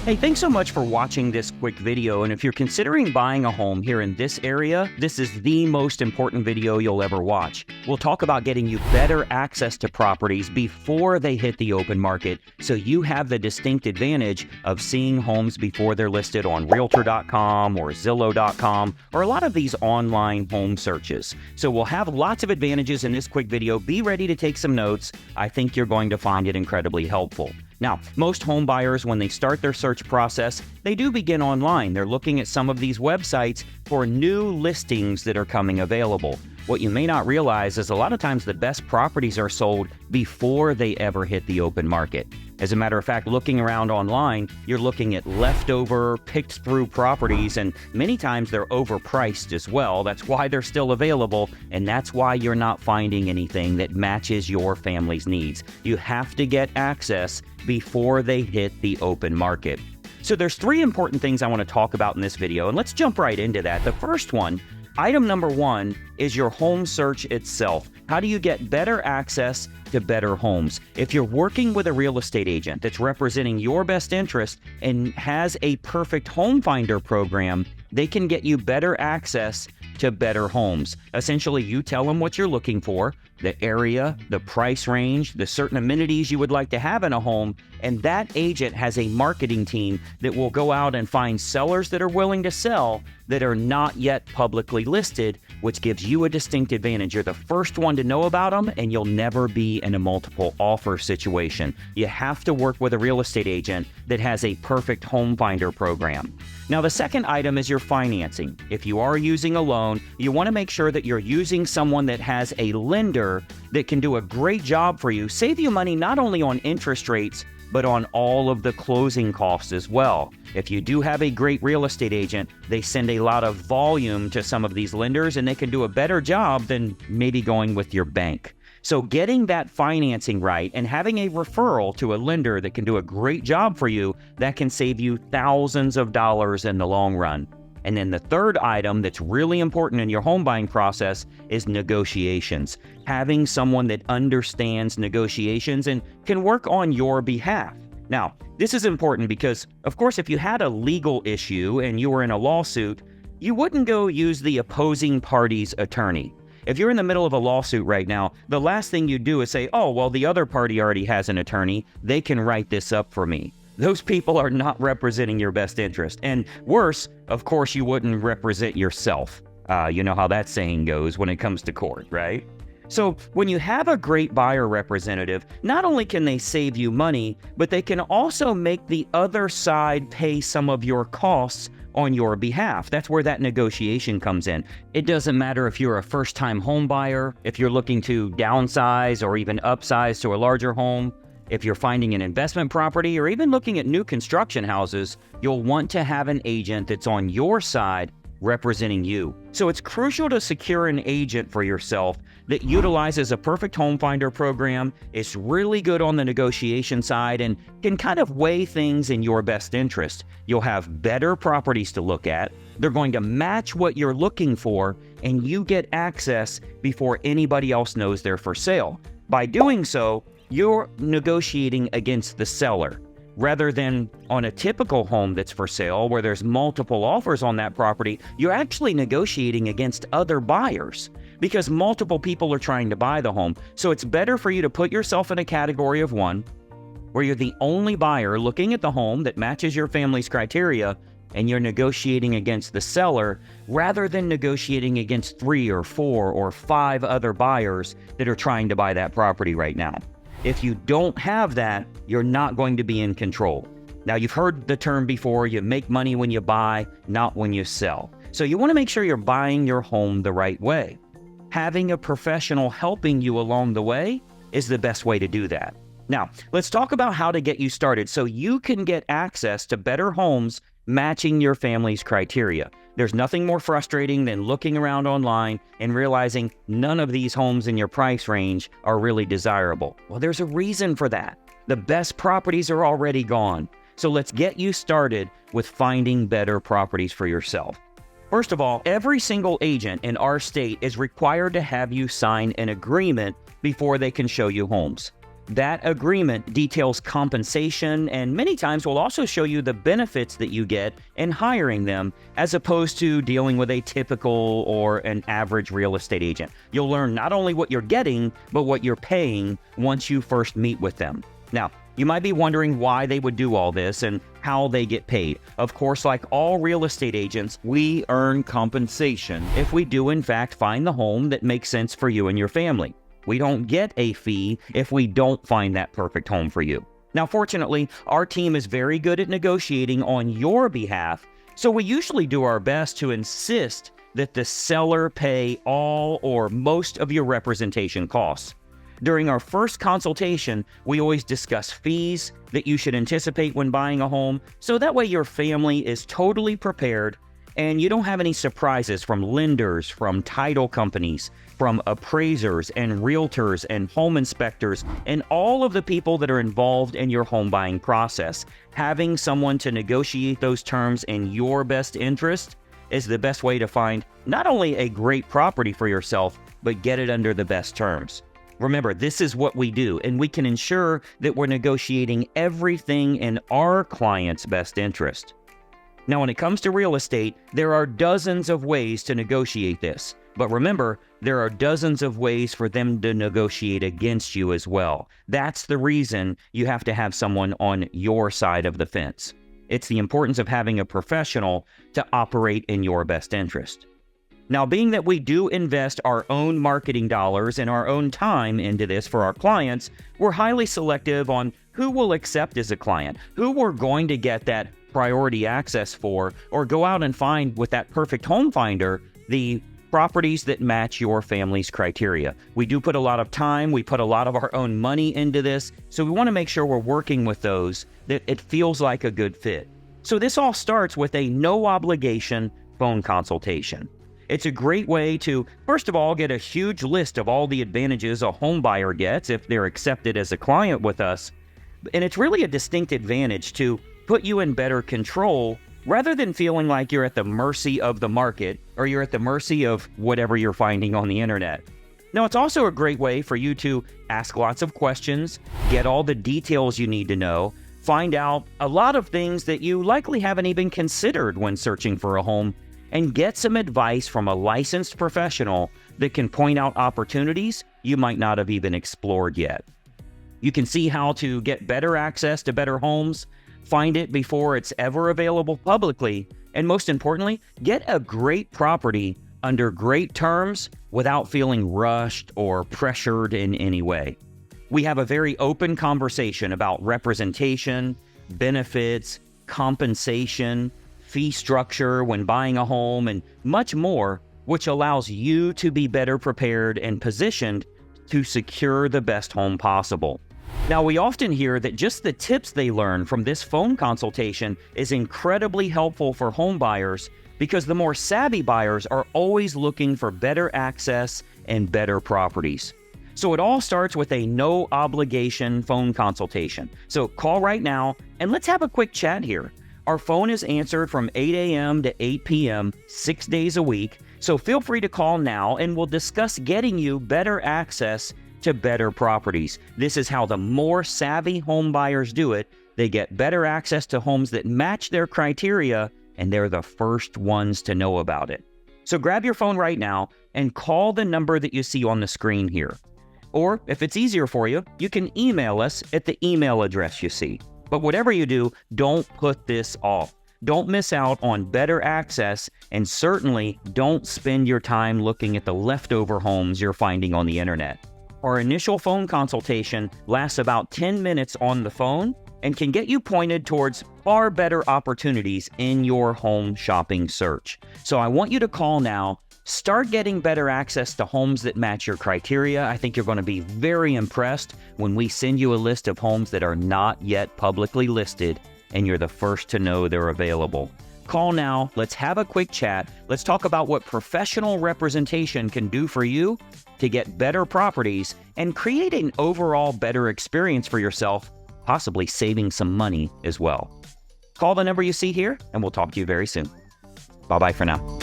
Hey, thanks so much for watching this quick video. And if you're considering buying a home here in this area, this is the most important video you'll ever watch. We'll talk about getting you better access to properties before they hit the open market, so you have the distinct advantage of seeing homes before they're listed on Realtor.com or Zillow.com or a lot of these online home searches. So we'll have lots of advantages in this quick video. Be ready to take some notes. I think you're going to find it incredibly helpful. Now, most home buyers, when they start their search process, they do begin online. They're looking at some of these websites for new listings that are coming available. What you may not realize is a lot of times the best properties are sold before they ever hit the open market. As a matter of fact, looking around online, you're looking at leftover, picked through properties, and many times they're overpriced as well. That's why they're still available, and that's why you're not finding anything that matches your family's needs. You have to get access before they hit the open market. So there's three important things I want to talk about in this video, and let's jump right into that. The first one, item number one, is your home search itself. How do you get better access to better homes? If you're working with a real estate agent that's representing your best interest and has a perfect home finder program, they can get you better access to better homes. Essentially, you tell them what you're looking for, the area, the price range, the certain amenities you would like to have in a home, and that agent has a marketing team that will go out and find sellers that are willing to sell that are not yet publicly listed, which gives you a distinct advantage. You're the first one to know about them, and you'll never be in a multiple offer situation. You have to work with a real estate agent that has a perfect home finder program. Now, the second item is your financing. If you are using a loan, you want to make sure that you're using someone that has a lender that can do a great job for you, save you money not only on interest rates, but on all of the closing costs as well. If you do have a great real estate agent, they send a lot of volume to some of these lenders, and they can do a better job than maybe going with your bank. So getting that financing right and having a referral to a lender that can do a great job for you, that can save you thousands of dollars in the long run. And then the third item that's really important in your home buying process is negotiations. Having someone that understands negotiations and can work on your behalf. Now, this is important because, of course, if you had a legal issue and you were in a lawsuit, you wouldn't go use the opposing party's attorney. If you're in the middle of a lawsuit right now, the last thing you do is say, oh, well, the other party already has an attorney. They can write this up for me. Those people are not representing your best interest. And worse, of course, you wouldn't represent yourself. You know how that saying goes when it comes to court, right? So when you have a great buyer representative, not only can they save you money, but they can also make the other side pay some of your costs on your behalf. That's where that negotiation comes in. It doesn't matter if you're a first-time home buyer, if you're looking to downsize or even upsize to a larger home, if you're finding an investment property or even looking at new construction houses, you'll want to have an agent that's on your side representing you. So it's crucial to secure an agent for yourself that utilizes a perfect home finder program, is really good on the negotiation side, and can kind of weigh things in your best interest. You'll have better properties to look at. They're going to match what you're looking for, and you get access before anybody else knows they're for sale. By doing so, you're negotiating against the seller. Rather than on a typical home that's for sale where there's multiple offers on that property, you're actually negotiating against other buyers because multiple people are trying to buy the home. So it's better for you to put yourself in a category of one where you're the only buyer looking at the home that matches your family's criteria, and you're negotiating against the seller rather than negotiating against 3 or 4 or 5 other buyers that are trying to buy that property right now. If you don't have that, you're not going to be in control. Now, you've heard the term before, you make money when you buy, not when you sell. So you want to make sure you're buying your home the right way. Having a professional helping you along the way is the best way to do that. Now, let's talk about how to get you started so you can get access to better homes matching your family's criteria. There's nothing more frustrating than looking around online and realizing none of these homes in your price range are really desirable. Well, there's a reason for that. The best properties are already gone. So let's get you started with finding better properties for yourself. First of all, every single agent in our state is required to have you sign an agreement before they can show you homes. That agreement details compensation and many times will also show you the benefits that you get in hiring them, as opposed to dealing with a typical or an average real estate agent. You'll learn not only what you're getting, but what you're paying once you first meet with them. Now, you might be wondering why they would do all this and how they get paid. Of course, like all real estate agents, we earn compensation if we do in fact find the home that makes sense for you and your family. We don't get a fee if we don't find that perfect home for you. Now, fortunately, our team is very good at negotiating on your behalf, so we usually do our best to insist that the seller pay all or most of your representation costs. During our first consultation, we always discuss fees that you should anticipate when buying a home, so that way your family is totally prepared and you don't have any surprises from lenders, from title companies, from appraisers and realtors and home inspectors, and all of the people that are involved in your home buying process. Having someone to negotiate those terms in your best interest is the best way to find not only a great property for yourself, but get it under the best terms. Remember, this is what we do, and we can ensure that we're negotiating everything in our client's best interest. Now, when it comes to real estate, there are dozens of ways to negotiate this. But remember, there are dozens of ways for them to negotiate against you as well. That's the reason you have to have someone on your side of the fence. It's the importance of having a professional to operate in your best interest. Now, being that we do invest our own marketing dollars and our own time into this for our clients, we're highly selective on who we'll accept as a client, who we're going to get that priority access for, or go out and find with that perfect home finder the properties that match your family's criteria. We do put a lot of time, we put a lot of our own money into this, so we want to make sure we're working with those that it feels like a good fit. So this all starts with a no obligation phone consultation. It's a great way to, first of all, get a huge list of all the advantages a home buyer gets if they're accepted as a client with us. And it's really a distinct advantage to put you in better control rather than feeling like you're at the mercy of the market or you're at the mercy of whatever you're finding on the internet. Now, it's also a great way for you to ask lots of questions, get all the details you need to know, find out a lot of things that you likely haven't even considered when searching for a home, and get some advice from a licensed professional that can point out opportunities you might not have even explored yet. You can see how to get better access to better homes, find it before it's ever available publicly, and most importantly, get a great property under great terms without feeling rushed or pressured in any way. We have a very open conversation about representation, benefits, compensation, fee structure when buying a home, and much more, which allows you to be better prepared and positioned to secure the best home possible. Now, we often hear that just the tips they learn from this phone consultation is incredibly helpful for home buyers because the more savvy buyers are always looking for better access and better properties. So it all starts with a no obligation phone consultation. So call right now and let's have a quick chat here. Our phone is answered from 8 a.m. to 8 p.m. 6 days a week, so feel free to call now and we'll discuss getting you better access to better properties. This is how the more savvy home buyers do it. They get better access to homes that match their criteria, and they're the first ones to know about it. So grab your phone right now and call the number that you see on the screen here. Or if it's easier for you, you can email us at the email address you see. But whatever you do, don't put this off. Don't miss out on better access, and certainly don't spend your time looking at the leftover homes you're finding on the internet. Our initial phone consultation lasts about 10 minutes on the phone and can get you pointed towards far better opportunities in your home shopping search. So I want you to call now. Start getting better access to homes that match your criteria. I think you're going to be very impressed when we send you a list of homes that are not yet publicly listed, and you're the first to know they're available. Call now. Let's have a quick chat. Let's talk about what professional representation can do for you to get better properties and create an overall better experience for yourself, possibly saving some money as well. Call the number you see here, and we'll talk to you very soon. Bye-bye for now.